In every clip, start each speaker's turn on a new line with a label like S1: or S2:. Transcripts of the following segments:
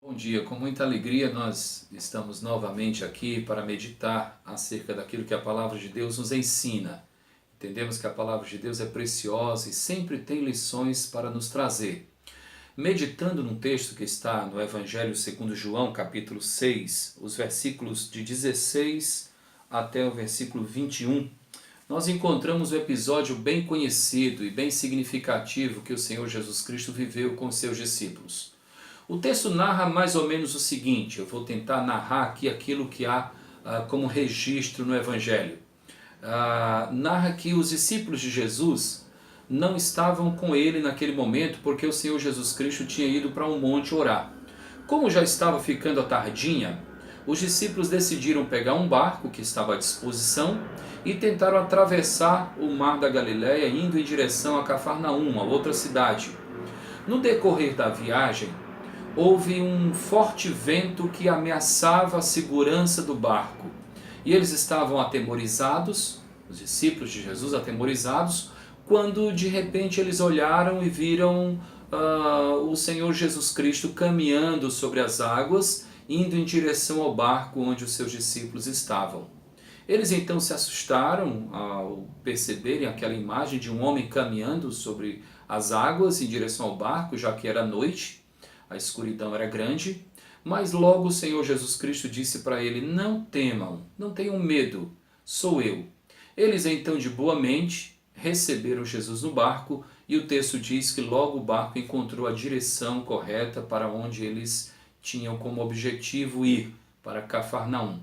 S1: Bom dia, com muita alegria nós estamos novamente aqui para meditar acerca daquilo que a Palavra de Deus nos ensina. Entendemos que a Palavra de Deus é preciosa e sempre tem lições para nos trazer. Meditando num texto que está no Evangelho segundo João, capítulo 6, os versículos de 16 até o versículo 21, nós encontramos um episódio bem conhecido e bem significativo que o Senhor Jesus Cristo viveu com os seus discípulos. O texto narra mais ou menos o seguinte, eu vou tentar narrar aqui aquilo que há como registro no Evangelho. Narra que os discípulos de Jesus não estavam com ele naquele momento porque o Senhor Jesus Cristo tinha ido para um monte orar. Como já estava ficando a tardinha, os discípulos decidiram pegar um barco que estava à disposição e tentaram atravessar o mar da Galileia indo em direção a Cafarnaum, a outra cidade. No decorrer da viagem, houve um forte vento que ameaçava a segurança do barco. E eles estavam atemorizados, os discípulos de Jesus atemorizados, quando de repente eles olharam e viram o Senhor Jesus Cristo caminhando sobre as águas, indo em direção ao barco onde os seus discípulos estavam. Eles então se assustaram ao perceberem aquela imagem de um homem caminhando sobre as águas em direção ao barco, já que era noite. A escuridão era grande, mas logo o Senhor Jesus Cristo disse para ele: não temam, não tenham medo, sou eu. Eles então de boa mente receberam Jesus no barco e o texto diz que logo o barco encontrou a direção correta para onde eles tinham como objetivo ir, para Cafarnaum.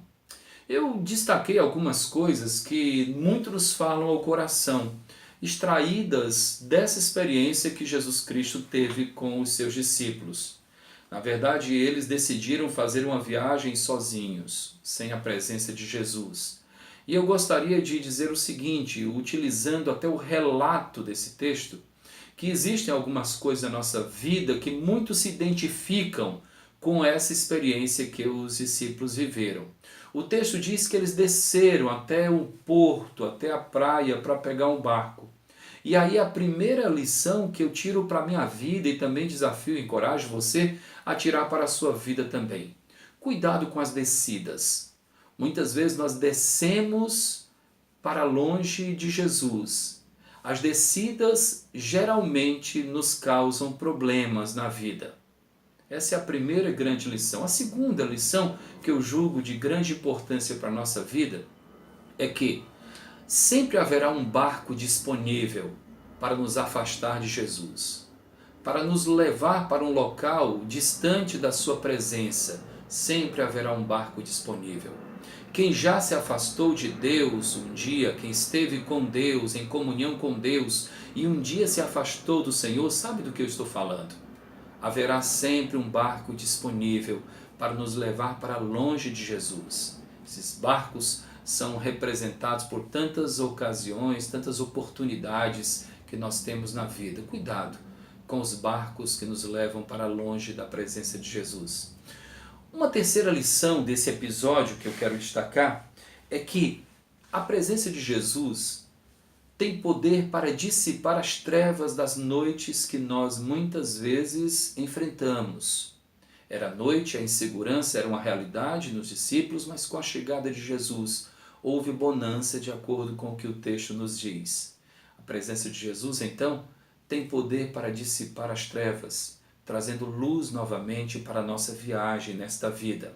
S1: Eu destaquei algumas coisas que muito nos falam ao coração, extraídas dessa experiência que Jesus Cristo teve com os seus discípulos. Na verdade, eles decidiram fazer uma viagem sozinhos, sem a presença de Jesus. E eu gostaria de dizer o seguinte, utilizando até o relato desse texto, que existem algumas coisas na nossa vida que muito se identificam com essa experiência que os discípulos viveram. O texto diz que eles desceram até o porto, até a praia, para pegar um barco. E aí a primeira lição que eu tiro para a minha vida e também desafio e encorajo você a tirar para a sua vida também. Cuidado com as descidas. Muitas vezes nós descemos para longe de Jesus. As descidas geralmente nos causam problemas na vida. Essa é a primeira grande lição. A segunda lição que eu julgo de grande importância para a nossa vida é que sempre haverá um barco disponível para nos afastar de Jesus, para nos levar para um local distante da sua presença. Sempre haverá um barco disponível. Quem já se afastou de Deus um dia, quem esteve com Deus, em comunhão com Deus, e um dia se afastou do Senhor, sabe do que eu estou falando? Haverá sempre um barco disponível para nos levar para longe de Jesus. Esses barcos são representados por tantas ocasiões, tantas oportunidades que nós temos na vida. Cuidado com os barcos que nos levam para longe da presença de Jesus. Uma terceira lição desse episódio que eu quero destacar é que a presença de Jesus tem poder para dissipar as trevas das noites que nós muitas vezes enfrentamos. Era noite, a insegurança era uma realidade nos discípulos, mas com a chegada de Jesus houve bonança de acordo com o que o texto nos diz. A presença de Jesus, então, tem poder para dissipar as trevas, trazendo luz novamente para a nossa viagem nesta vida.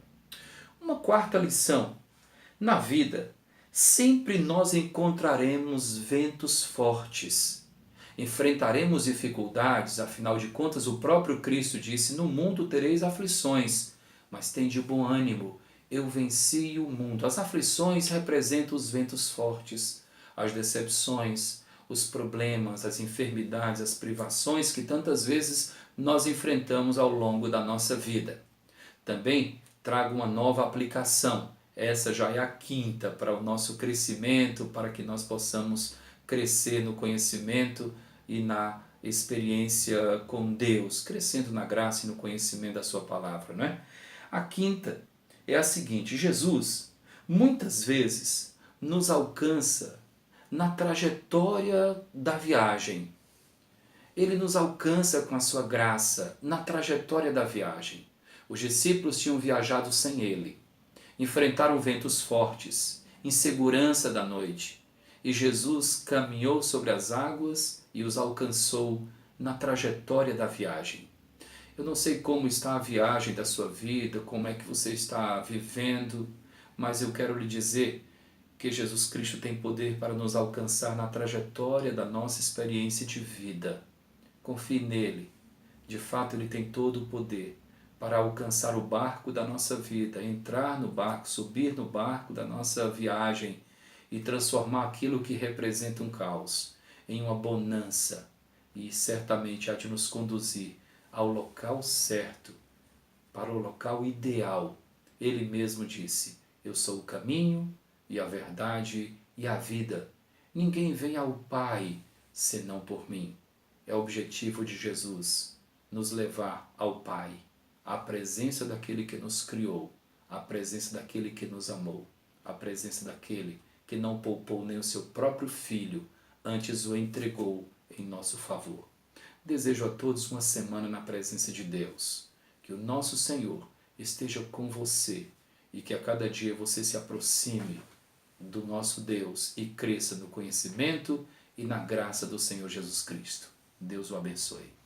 S1: Uma quarta lição. Na vida, sempre nós encontraremos ventos fortes. Enfrentaremos dificuldades, afinal de contas o próprio Cristo disse: no mundo tereis aflições, mas tende bom ânimo, eu venci o mundo. As aflições representam os ventos fortes, as decepções, os problemas, as enfermidades, as privações que tantas vezes nós enfrentamos ao longo da nossa vida. Também trago uma nova aplicação. Essa já é a quinta para o nosso crescimento, para que nós possamos crescer no conhecimento e na experiência com Deus, crescendo na graça e no conhecimento da sua palavra, não é? A quinta é a seguinte: Jesus muitas vezes nos alcança na trajetória da viagem. Ele nos alcança com a sua graça na trajetória da viagem. Os discípulos tinham viajado sem ele, enfrentaram ventos fortes, insegurança da noite, e Jesus caminhou sobre as águas e os alcançou na trajetória da viagem. Eu não sei como está a viagem da sua vida, como é que você está vivendo, mas eu quero lhe dizer que Jesus Cristo tem poder para nos alcançar na trajetória da nossa experiência de vida. Confie nele. De fato, ele tem todo o poder para alcançar o barco da nossa vida, entrar no barco, subir no barco da nossa viagem e transformar aquilo que representa um caos em uma bonança, e certamente há de nos conduzir ao local certo, para o local ideal. Ele mesmo disse: eu sou o caminho e a verdade e a vida. Ninguém vem ao Pai senão por mim. É o objetivo de Jesus, nos levar ao Pai, à presença daquele que nos criou, à presença daquele que nos amou, à presença daquele que não poupou nem o seu próprio Filho, antes o entregou em nosso favor. Desejo a todos uma semana na presença de Deus. Que o nosso Senhor esteja com você e que a cada dia você se aproxime do nosso Deus e cresça no conhecimento e na graça do Senhor Jesus Cristo. Deus o abençoe.